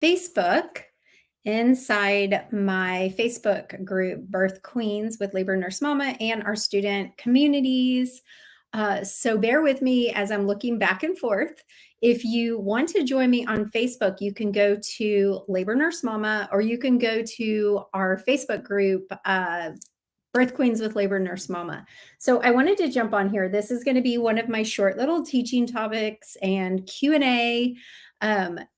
Facebook inside my Facebook group, Birth Queens with Labor Nurse Mama, and our student communities. So bear with me as I'm looking back and forth. If you want to join me on Facebook, you can go to Labor Nurse Mama, or you can go to our Facebook group, Birth Queens with Labor Nurse Mama. So I wanted to jump on here. This is going to be one of my short little teaching topics and Q&A,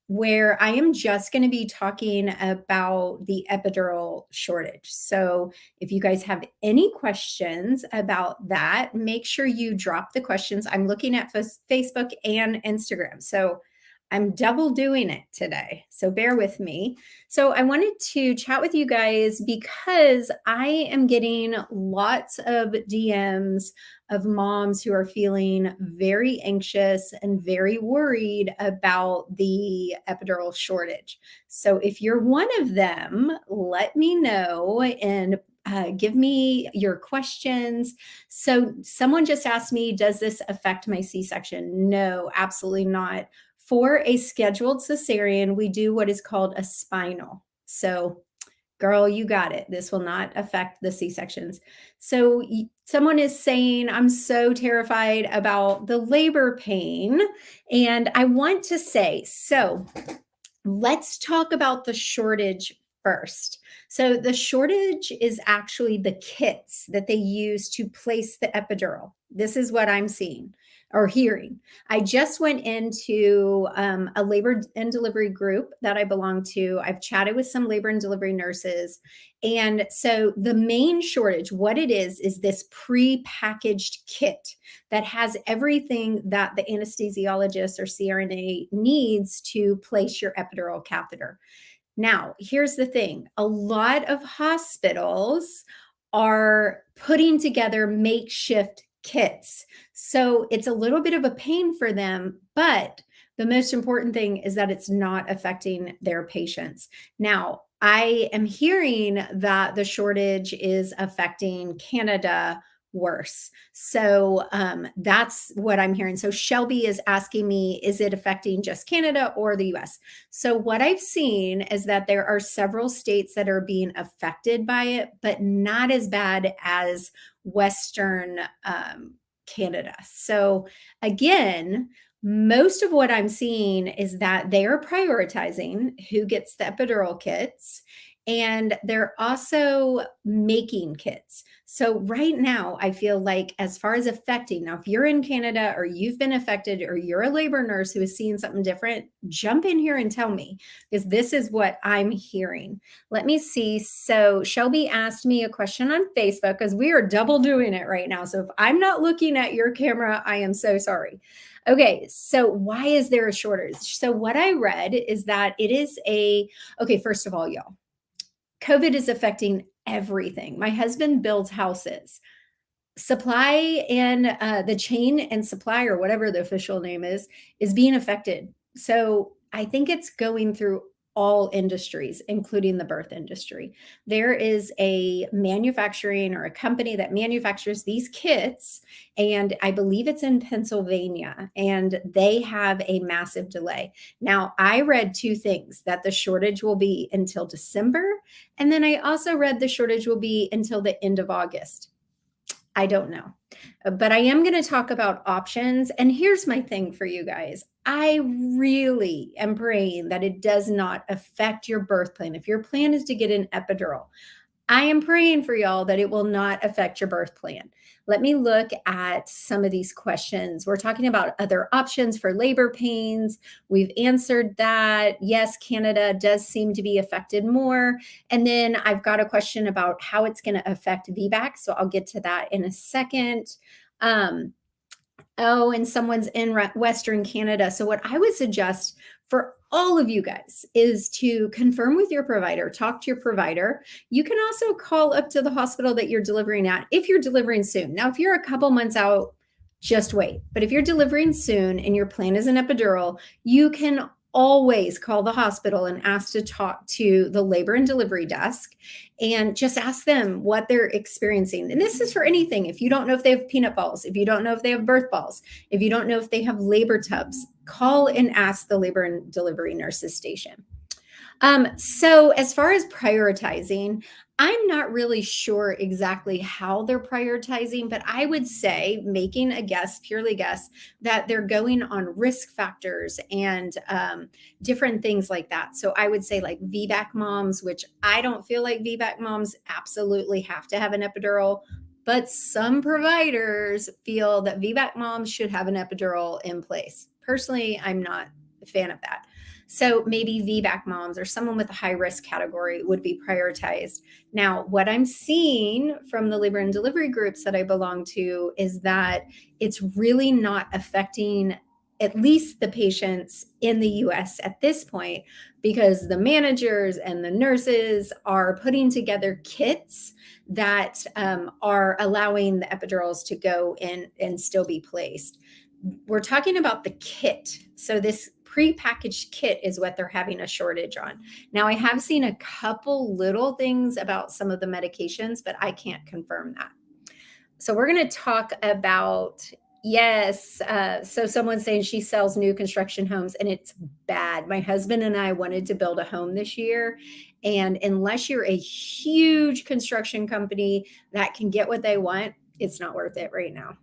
where I am just going to be talking about the epidural shortage. So if you guys have any questions about that, make sure you drop the questions. I'm looking at Facebook and Instagram. So I'm double doing it today, so bear with me. So I wanted to chat with you guys because I am getting lots of DMs of moms who are feeling very anxious and very worried about the epidural shortage. So if you're one of them, let me know and give me your questions. So someone just asked me, does this affect my C-section? No, absolutely not. For a scheduled cesarean, we do what is called a spinal. So girl, you got it. This will not affect the C-sections. So someone is saying, I'm so terrified about the labor pain. And I want to say, so let's talk about the shortage first. So the shortage is actually the kits that they use to place the epidural. This is what I'm seeing or hearing. I just went into a labor and delivery group that I belong to. I've chatted with some labor and delivery nurses. And so the main shortage, what it is this pre-packaged kit that has everything that the anesthesiologist or CRNA needs to place your epidural catheter. Now, here's the thing. A lot of hospitals are putting together makeshift kits. So it's a little bit of a pain for them, but the most important thing is that it's not affecting their patients. Now, I am hearing that the shortage is affecting Canada worse. So that's what I'm hearing. So Shelby is asking me, is it affecting just Canada or the US? So what I've seen is that there are several states that are being affected by it, but not as bad as Western Canada. So again, most of what I'm seeing is that they are prioritizing who gets the epidural kits, and they're also making kits. So right now, I feel like as far as affecting, now if you're in Canada or you've been affected or you're a labor nurse who is seeing something different, jump in here and tell me, because this is what I'm hearing. Let me see. So Shelby asked me a question on Facebook, because we are double doing it right now. So if I'm not looking at your camera, I am so sorry. Okay, so why is there a shortage? So what I read is that it is okay, first of all, y'all, COVID is affecting everything. My husband builds houses. Supply and the chain and supply, or whatever the official name is being affected. So I think it's going through all industries, including the birth industry. There is a manufacturing or a company that manufactures these kits, and I believe it's in Pennsylvania, and they have a massive delay. Now, I read two things, that the shortage will be until December, and then I also read the shortage will be until the end of August. I don't know, but I am going to talk about options. And here's my thing for you guys. I really am praying that it does not affect your birth plan. If your plan is to get an epidural, I am praying for y'all that it will not affect your birth plan. Let me look at some of these questions. We're talking about other options for labor pains. We've answered that. Yes, Canada does seem to be affected more. And then I've got a question about how it's going to affect VBAC. So I'll get to that in a second. Oh, and someone's in Western Canada. So what I would suggest for all of you guys is to confirm with your provider, talk to your provider. You can also call up to the hospital that you're delivering at if you're delivering soon. Now, if you're a couple months out, just wait. But if you're delivering soon and your plan is an epidural, you can always call the hospital and ask to talk to the labor and delivery desk and just ask them what they're experiencing. And this is for anything. If you don't know if they have peanut balls, if you don't know if they have birth balls, if you don't know if they have labor tubs, call and ask the labor and delivery nurses station. So as far as prioritizing, I'm not really sure exactly how they're prioritizing, but I would say, making a guess, purely guess, that they're going on risk factors and different things like that. So I would say like VBAC moms, which I don't feel like VBAC moms absolutely have to have an epidural, but some providers feel that VBAC moms should have an epidural in place. Personally, I'm not a fan of that. So maybe VBAC moms or someone with a high risk category would be prioritized. Now, what I'm seeing from the labor and delivery groups that I belong to is that it's really not affecting at least the patients in the US at this point, because the managers and the nurses are putting together kits that are allowing the epidurals to go in and still be placed. We're talking about the kit. So this prepackaged kit is what they're having a shortage on. Now, I have seen a couple little things about some of the medications, but I can't confirm that. So we're going to talk about, yes. So someone's saying she sells new construction homes and it's bad. My husband and I wanted to build a home this year. And unless you're a huge construction company that can get what they want, it's not worth it right now.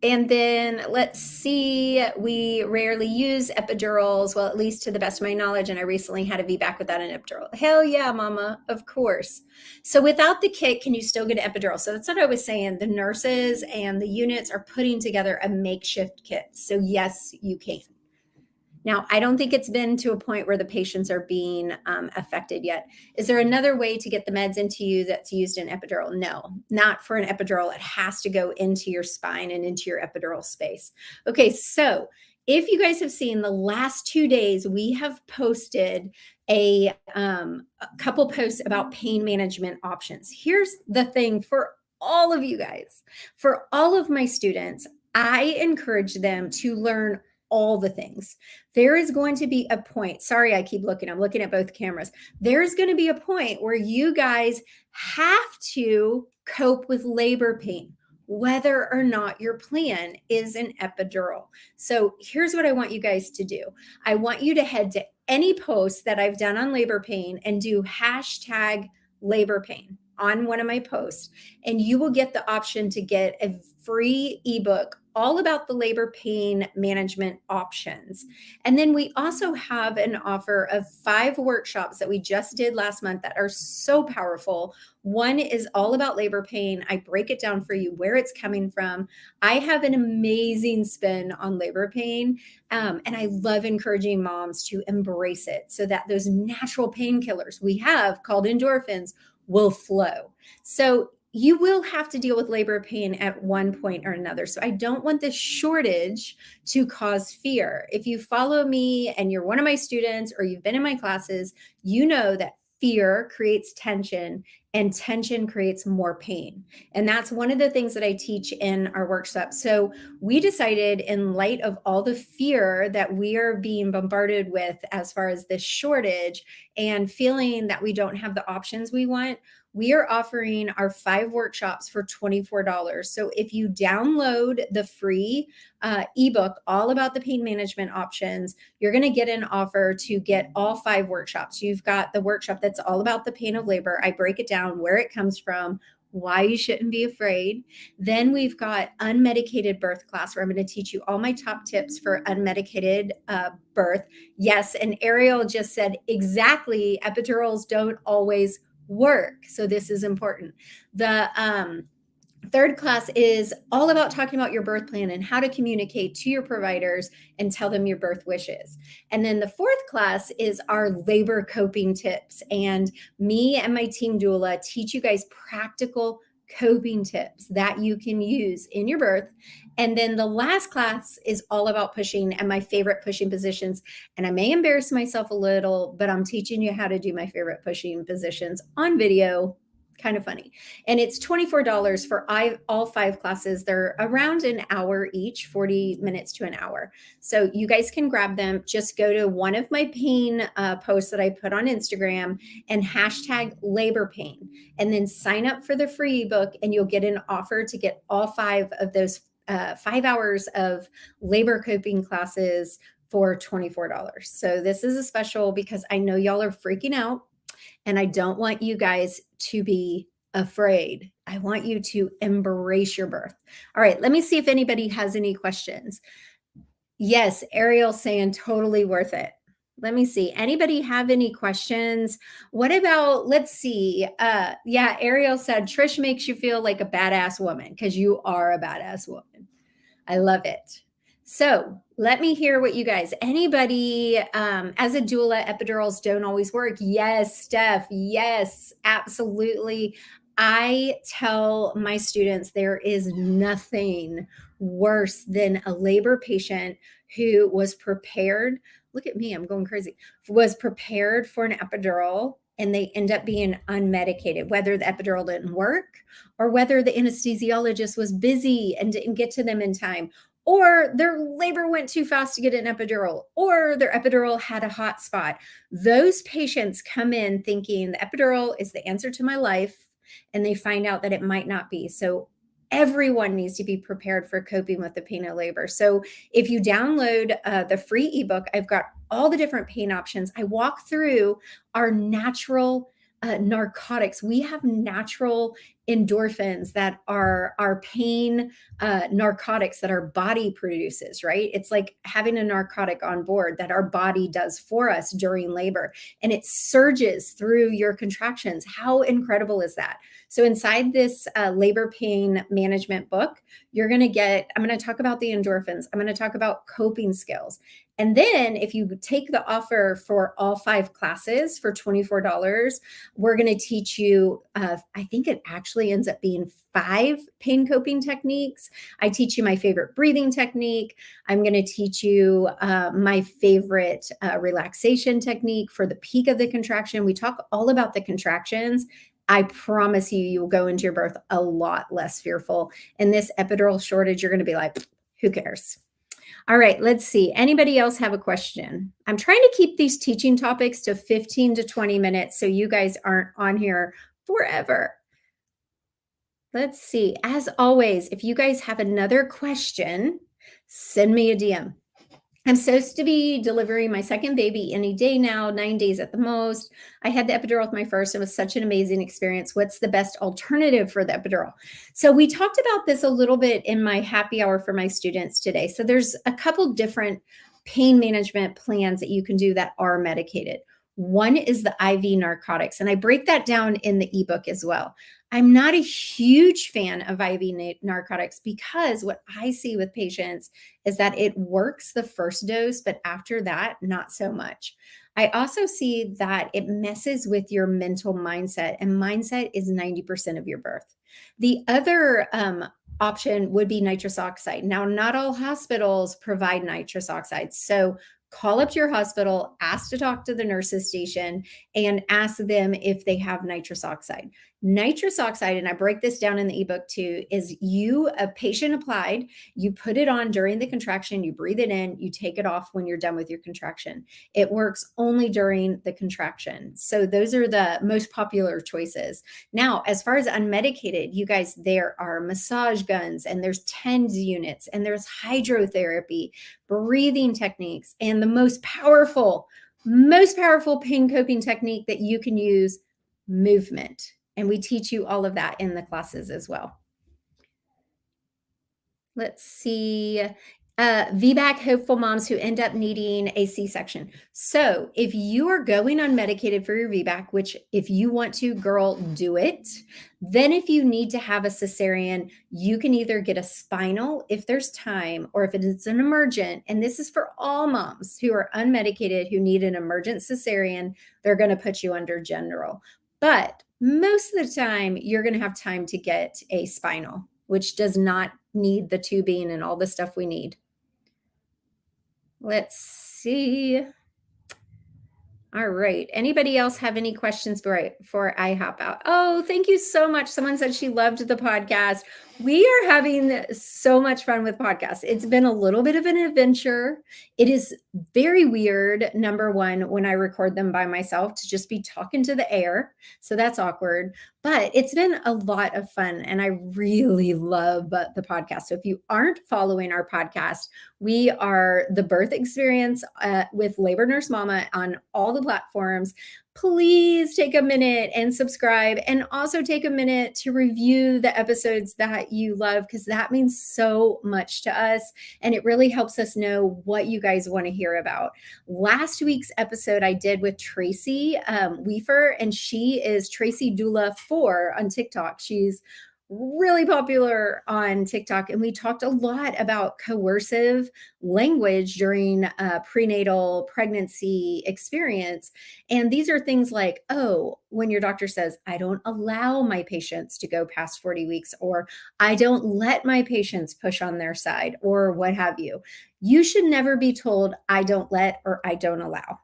And then let's see, we rarely use epidurals, well, at least to the best of my knowledge, and I recently had a VBAC without an epidural. Hell yeah, mama, of course. So without the kit, can you still get an epidural? So that's what I was saying. The nurses and the units are putting together a makeshift kit. So yes, you can. Now, I don't think it's been to a point where the patients are being affected yet. Is there another way to get the meds into you that's used in epidural? No, not for an epidural. It has to go into your spine and into your epidural space. Okay, so if you guys have seen the last 2 days, we have posted a couple posts about pain management options. Here's the thing for all of you guys, for all of my students, I encourage them to learn all the things. There is going to be a point. Sorry, I keep looking. I'm looking at both cameras. There's going to be a point where you guys have to cope with labor pain, whether or not your plan is an epidural. So here's what I want you guys to do. I want you to head to any post that I've done on labor pain and do hashtag labor pain on one of my posts, and you will get the option to get a free ebook all about the labor pain management options. And then we also have an offer of 5 workshops that we just did last month that are so powerful. One is all about labor pain. I break it down for you where it's coming from. I have an amazing spin on labor pain, and I love encouraging moms to embrace it so that those natural painkillers we have called endorphins will flow. So you will have to deal with labor pain at one point or another. So I don't want this shortage to cause fear. If you follow me and you're one of my students or you've been in my classes, you know that fear creates tension and tension creates more pain. And that's one of the things that I teach in our workshop. So we decided, in light of all the fear that we are being bombarded with as far as this shortage and feeling that we don't have the options we want, we are offering our 5 workshops for $24. So if you download the free ebook all about the pain management options, you're going to get an offer to get all 5 workshops. You've got the workshop that's all about the pain of labor. I break it down, where it comes from, why you shouldn't be afraid. Then we've got unmedicated birth class, where I'm going to teach you all my top tips for unmedicated birth. Yes, and Ariel just said exactly, epidurals don't always work. So this is important. The third class is all about talking about your birth plan and how to communicate to your providers and tell them your birth wishes. And then the 4th class is our labor coping tips. And me and my team doula teach you guys practical coping tips that you can use in your birth. And then the last class is all about pushing and my favorite pushing positions. And I may embarrass myself a little, but I'm teaching you how to do my favorite pushing positions on video. Kind of funny. And it's $24 for all 5 classes. They're around an hour each, 40 minutes to an hour. So you guys can grab them. Just go to one of my pain posts that I put on Instagram and hashtag labor pain, and then sign up for the free ebook, and you'll get an offer to get all 5 of those 5 hours of labor coping classes for $24. So this is a special because I know y'all are freaking out and I don't want you guys to be afraid. I want you to embrace your birth. All right, let me see if anybody has any questions. Yes, Ariel saying totally worth it. Let me see. Anybody have any questions? What about, let's see. Yeah, Ariel said Trish makes you feel like a badass woman because you are a badass woman. I love it. So let me hear what you guys, anybody, as a doula, epidurals don't always work. Yes, Steph. Yes, absolutely. I tell my students there is nothing worse than a labor patient who was prepared. Look at me, I'm going crazy. Was prepared for an epidural and they end up being unmedicated, whether the epidural didn't work or whether the anesthesiologist was busy and didn't get to them in time, or their labor went too fast to get an epidural, or their epidural had a hot spot. Those patients come in thinking the epidural is the answer to my life, and they find out that it might not be. So everyone needs to be prepared for coping with the pain of labor. So if you download the free ebook, I've got all the different pain options. I walk through our natural narcotics. We have natural endorphins that are our pain narcotics that our body produces, right? It's like having a narcotic on board that our body does for us during labor, and it surges through your contractions. How incredible is that? So inside this labor pain management book, you're going to get, I'm going to talk about the endorphins. I'm going to talk about coping skills. And then if you take the offer for all 5 classes for $24, we're going to teach you, I think it actually ends up being 5 pain coping techniques. I teach you my favorite breathing technique. I'm going to teach you my favorite relaxation technique for the peak of the contraction. We talk all about the contractions. I promise you, you will go into your birth a lot less fearful. In this epidural shortage, you're going to be like, who cares? All right, let's see. Anybody else have a question? I'm trying to keep these teaching topics to 15 to 20 minutes so you guys aren't on here forever. Let's see. As always, if you guys have another question, send me a DM. I'm supposed to be delivering my second baby any day now, 9 days at the most. I had the epidural with my first. It was such an amazing experience. What's the best alternative for the epidural? So we talked about this a little bit in my happy hour for my students today. So there's a couple different pain management plans that you can do that are medicated. One is the IV narcotics, and I break that down in the ebook as well. I'm not a huge fan of IV narcotics because what I see with patients is that it works the first dose, but after that, not so much. I also see that it messes with your mental mindset, and mindset is 90% of your birth. The other option would be nitrous oxide. Now, not all hospitals provide nitrous oxide. So call up to your hospital, ask to talk to the nurses station, and ask them if they have nitrous oxide. Nitrous oxide, and I break this down in the ebook too, is a patient applied, you put it on during the contraction, you breathe it in, you take it off when you're done with your contraction. It works only during the contraction. So those are the most popular choices. Now, as far as unmedicated, you guys, there are massage guns, and there's TENS units, and there's hydrotherapy, breathing techniques, and the most powerful pain coping technique that you can use, movement. And we teach you all of that in the classes as well. Let's see. VBAC hopeful moms who end up needing a C-section. So if you are going unmedicated for your VBAC, which if you want to, girl, do it. Then if you need to have a cesarean, you can either get a spinal if there's time, or if it is an emergent, and this is for all moms who are unmedicated who need an emergent cesarean, they're going to put you under general. But most of the time, you're going to have time to get a spinal, which does not need the tubing and all the stuff we need. Let's see. All right. Anybody else have any questions before I hop out? Oh, thank you so much. Someone said she loved the podcast. We are having so much fun with podcasts. It's been a little bit of an adventure. It is very weird, number one, when I record them by myself to just be talking to the air. So that's awkward. But it's been a lot of fun. And I really love the podcast. So if you aren't following our podcast, we are the birth experience with Labor Nurse Mama on all the platforms. Please take a minute and subscribe, and also take a minute to review the episodes that you love, because that means so much to us. And it really helps us know what you guys want to hear about. Last week's episode I did with Tracy Weaver, and she is Tracy Doula 4 on TikTok. She's really popular on TikTok. And we talked a lot about coercive language during a prenatal pregnancy experience. And these are things like, oh, when your doctor says, I don't allow my patients to go past 40 weeks, or I don't let my patients push on their side, or what have you. You should never be told, I don't let, or I don't allow.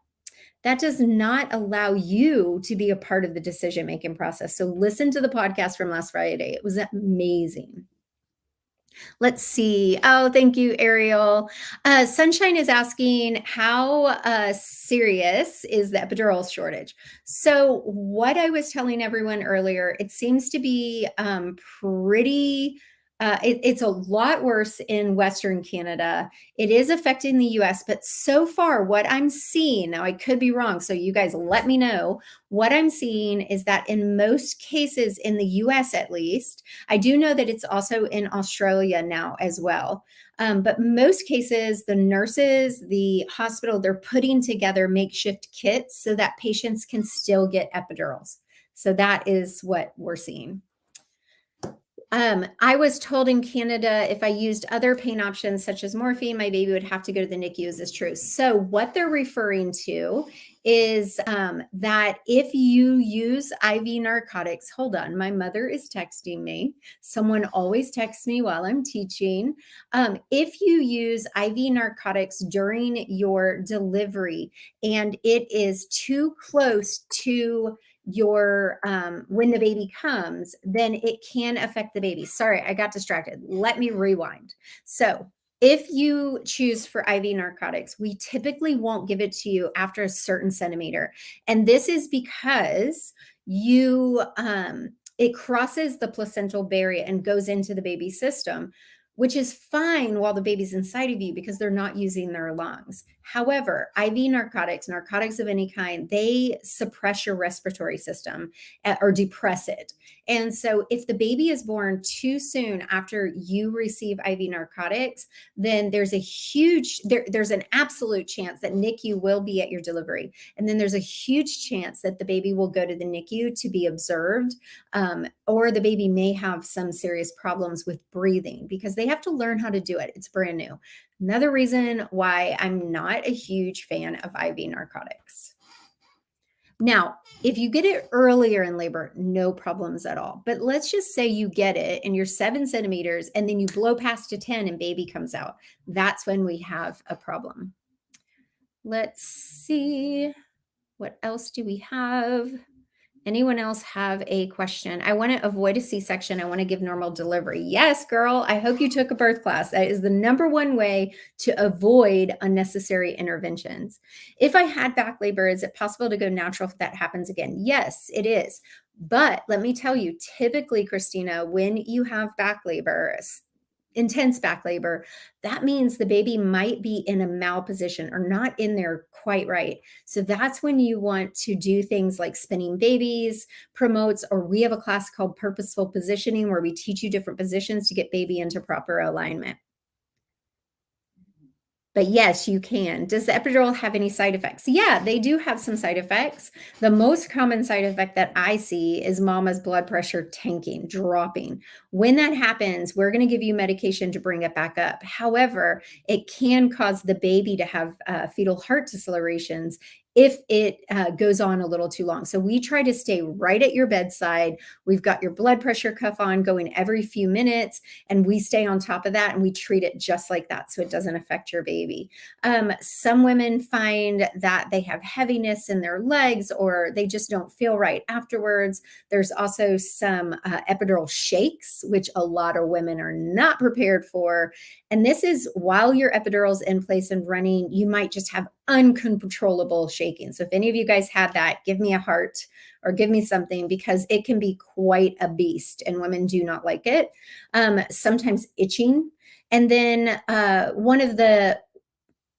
That does not allow you to be a part of the decision-making process. So listen to the podcast from last Friday. It was amazing. Let's see. Oh, thank you, Ariel. Sunshine is asking, how serious is the epidural shortage? So what I was telling everyone earlier, it seems to be pretty it's a lot worse in Western Canada. It is affecting the US, but so far, what I'm seeing, now I could be wrong, so you guys let me know. What I'm seeing is that in most cases, in the US at least, I do know that it's also in Australia now as well. But most cases, the nurses, the hospital, they're putting together makeshift kits so that patients can still get epidurals. So that is what we're seeing. I was told in Canada if I used other pain options such as morphine, my baby would have to go to the NICU. Is this true? So what they're referring to is that if you use IV narcotics, hold on, my mother is texting me. Someone always texts me while I'm teaching. If you use IV narcotics during your delivery and it is too close to your when the baby comes, then it can affect the baby. Sorry, I got distracted. Let me rewind. So if you choose for IV narcotics, we typically won't give it to you after a certain centimeter. And this is because you it crosses the placental barrier and goes into the baby's system, which is fine while the baby's inside of you because they're not using their lungs. However, IV narcotics, narcotics of any kind, they suppress your respiratory system or depress it. And so if the baby is born too soon after you receive IV narcotics, then there's there's an absolute chance that NICU will be at your delivery. And then there's a huge chance that the baby will go to the NICU to be observed, or the baby may have some serious problems with breathing because they have to learn how to do it. It's brand new. Another reason why I'm not a huge fan of IV narcotics. Now, if you get it earlier in labor, no problems at all. But let's just say you get it and you're 7 centimeters and then you blow past to 10 and baby comes out. That's when we have a problem. Let's see. What else do we have? Anyone else have a question? I want to avoid a C-section. I want to give normal delivery. Yes, girl. I hope you took a birth class. That is the number one way to avoid unnecessary interventions. If I had back labor, is it possible to go natural if that happens again? Yes, it is. But let me tell you, typically, Christina, when you have back labor, intense back labor, that means the baby might be in a malposition or not in there quite right. So that's when you want to do things like spinning babies, promotes, or we have a class called purposeful positioning where we teach you different positions to get baby into proper alignment. But yes, you can. Does the epidural have any side effects? Yeah, they do have some side effects. The most common side effect that I see is mama's blood pressure tanking, dropping. When that happens, we're going to give you medication to bring it back up. However, it can cause the baby to have fetal heart decelerations if it goes on a little too long. So we try to stay right at your bedside. We've got your blood pressure cuff on going every few minutes, and we stay on top of that and we treat it just like that so it doesn't affect your baby. Some women find that they have heaviness in their legs or they just don't feel right afterwards. There's also some epidural shakes, which a lot of women are not prepared for. And this is while your epidural's in place and running, you might just have uncontrollable shaking. So if any of you guys have that, give me a heart or give me something, because it can be quite a beast and women do not like it. Sometimes itching. And then one of the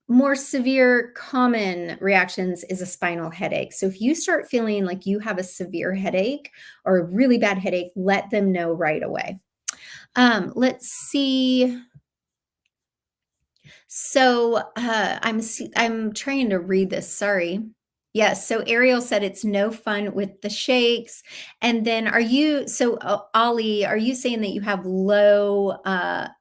more severe common reactions is a spinal headache. So if you start feeling like you have a severe headache or a really bad headache, let them know right away. Let's see. So I'm trying to read this. Sorry. Yes. So Ariel said it's no fun with the shakes. And then Ollie, are you saying that you have low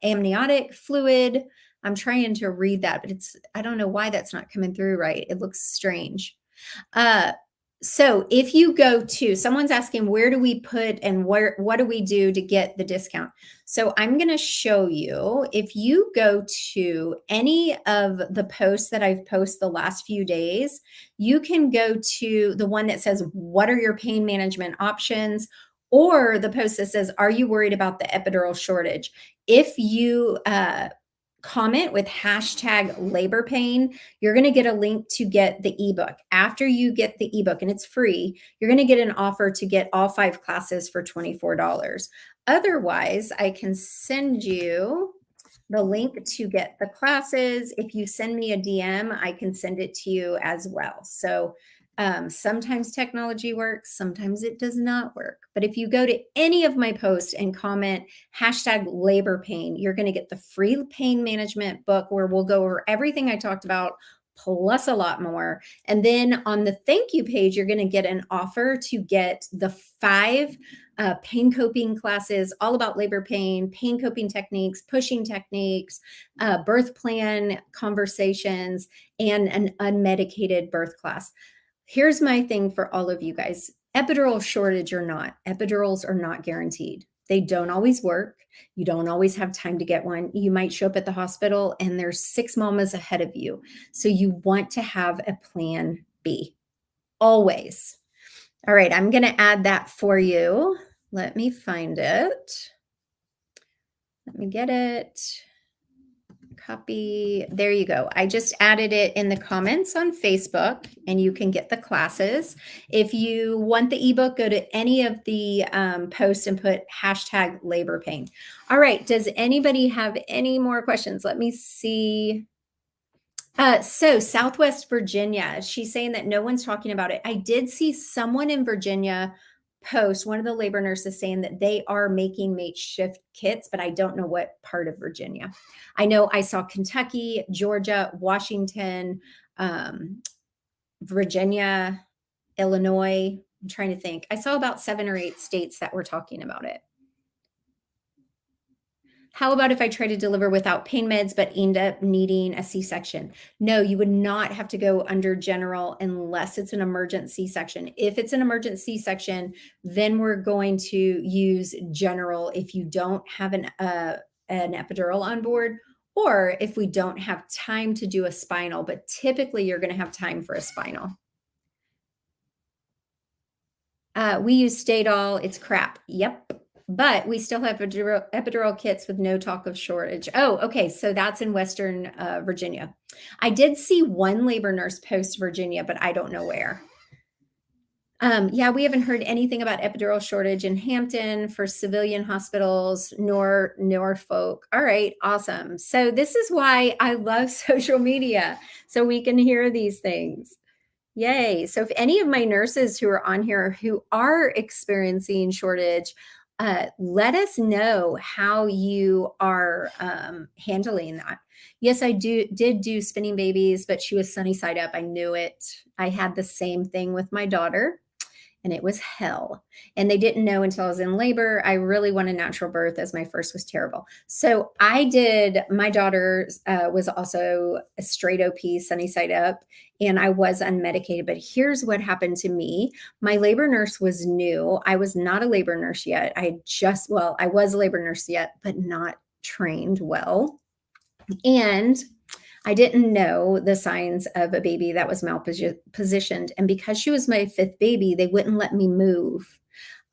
amniotic fluid? I'm trying to read that, but I don't know why that's not coming through right. It looks strange. So if you go to, someone's asking, where do we put and what do we do to get the discount? So I'm going to show you. If you go to any of the posts that I've posted the last few days, you can go to the one that says, what are your pain management options? Or the post that says, are you worried about the epidural shortage? If you comment with hashtag labor pain, you're going to get a link to get the ebook. After you get the ebook, and it's free, you're going to get an offer to get all 5 classes for $24. Otherwise, I can send you the link to get the classes. If you send me a DM, I can send it to you as well. So sometimes technology works, sometimes it does not work. But if you go to any of my posts and comment hashtag labor pain, you're going to get the free pain management book where we'll go over everything I talked about plus a lot more. And then on the thank you page, you're going to get an offer to get the 5 pain coping classes, all about labor pain coping techniques, pushing techniques, birth plan conversations, and an unmedicated birth class. Here's my thing for all of you guys. Epidural shortage or not, epidurals are not guaranteed. They don't always work. You don't always have time to get one. You might show up at the hospital and there's 6 mamas ahead of you. So you want to have a plan B, always. All right, I'm going to add that for you. Let me find it. Let me get it. Copy. There you go. I just added it in the comments on Facebook and you can get the classes. If you want the ebook, go to any of the posts and put hashtag labor pain. All right. Does anybody have any more questions? Let me see. So Southwest Virginia, she's saying that no one's talking about it. I did see someone in Virginia post, one of the labor nurses, saying that they are making makeshift kits, but I don't know what part of Virginia. I know I saw Kentucky, Georgia, Washington, Virginia, Illinois. I'm trying to think. I saw about 7 or 8 states that were talking about it. How about if I try to deliver without pain meds, but end up needing a C-section? No, you would not have to go under general unless it's an emergent C-section. If it's an emergent C-section, then we're going to use general if you don't have an epidural on board, or if we don't have time to do a spinal, but typically you're going to have time for a spinal. We use Statol. It's crap. Yep. But we still have epidural kits with no talk of shortage. Oh, okay. So that's in Western Virginia. I did see one labor nurse post Virginia, but I don't know where. Yeah, we haven't heard anything about epidural shortage in Hampton for civilian hospitals, nor Norfolk. All right, awesome. So this is why I love social media, so we can hear these things. Yay. So if any of my nurses who are on here who are experiencing shortage, let us know how you are handling that. Yes, I did do spinning babies, but she was sunny side up. I knew it. I had the same thing with my daughter. and it was hell. And they didn't know until I was in labor. I really wanted natural birth as my first was terrible. So I did, my daughter was also a straight OP, sunny side up, and I was unmedicated. But here's what happened to me. My labor nurse was new. I was not a labor nurse yet. I was a labor nurse yet, but not trained well. And I didn't know the signs of a baby that was malpositioned. And because she was my fifth baby, they wouldn't let me move.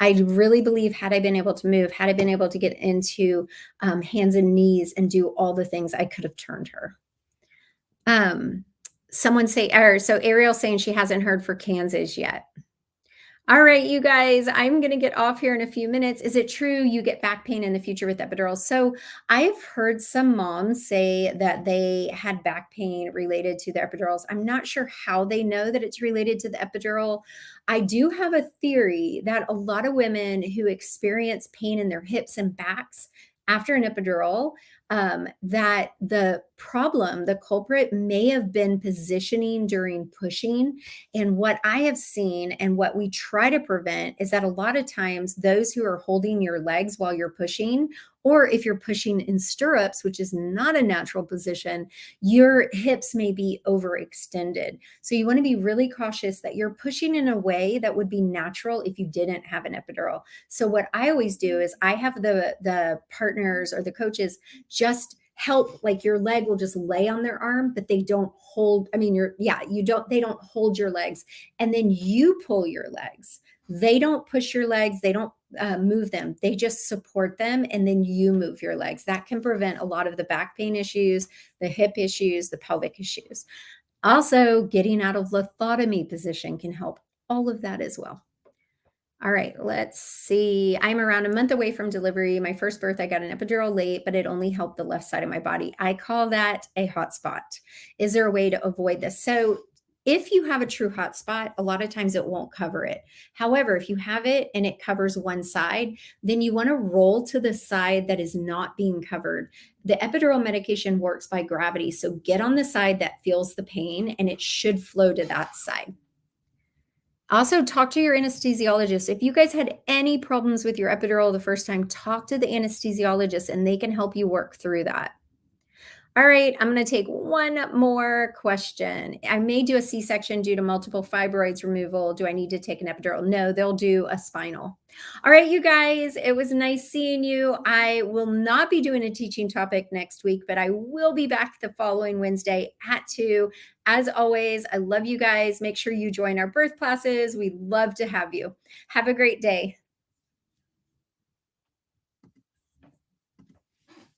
I really believe had I been able to move, had I been able to get into hands and knees and do all the things, I could have turned her. So Ariel saying she hasn't heard for Kansas yet. All right, you guys, I'm going to get off here in a few minutes. Is it true you get back pain in the future with epidurals? So I've heard some moms say that they had back pain related to the epidurals. I'm not sure how they know that it's related to the epidural. I do have a theory that a lot of women who experience pain in their hips and backs after an epidural, that the culprit may have been positioning during pushing. And what I have seen and what we try to prevent is that a lot of times those who are holding your legs while you're pushing, or if you're pushing in stirrups, which is not a natural position, your hips may be overextended. So you want to be really cautious that you're pushing in a way that would be natural if you didn't have an epidural. So what I always do is I have the partners or the coaches just help, like your leg will just lay on their arm, but they don't hold, they don't hold your legs. And then you pull your legs. They don't push your legs. They don't move them. They just support them. And then you move your legs. That can prevent a lot of the back pain issues, the hip issues, the pelvic issues. Also, getting out of lithotomy position can help all of that as well. All right, let's see. I'm around a month away from delivery. My first birth, I got an epidural late, but it only helped the left side of my body. I call that a hot spot. Is there a way to avoid this? So if you have a true hot spot, a lot of times it won't cover it. However, if you have it and it covers one side, then you want to roll to the side that is not being covered. The epidural medication works by gravity. So get on the side that feels the pain and it should flow to that side. Also, talk to your anesthesiologist. If you guys had any problems with your epidural the first time, talk to the anesthesiologist and they can help you work through that. All right, I'm going to take one more question. I may do a C-section due to multiple fibroids removal. Do I need to take an epidural? No, they'll do a spinal. All right, you guys, it was nice seeing you. I will not be doing a teaching topic next week, but I will be back the following Wednesday at 2. As always, I love you guys. Make sure you join our birth classes. We'd love to have you. Have a great day.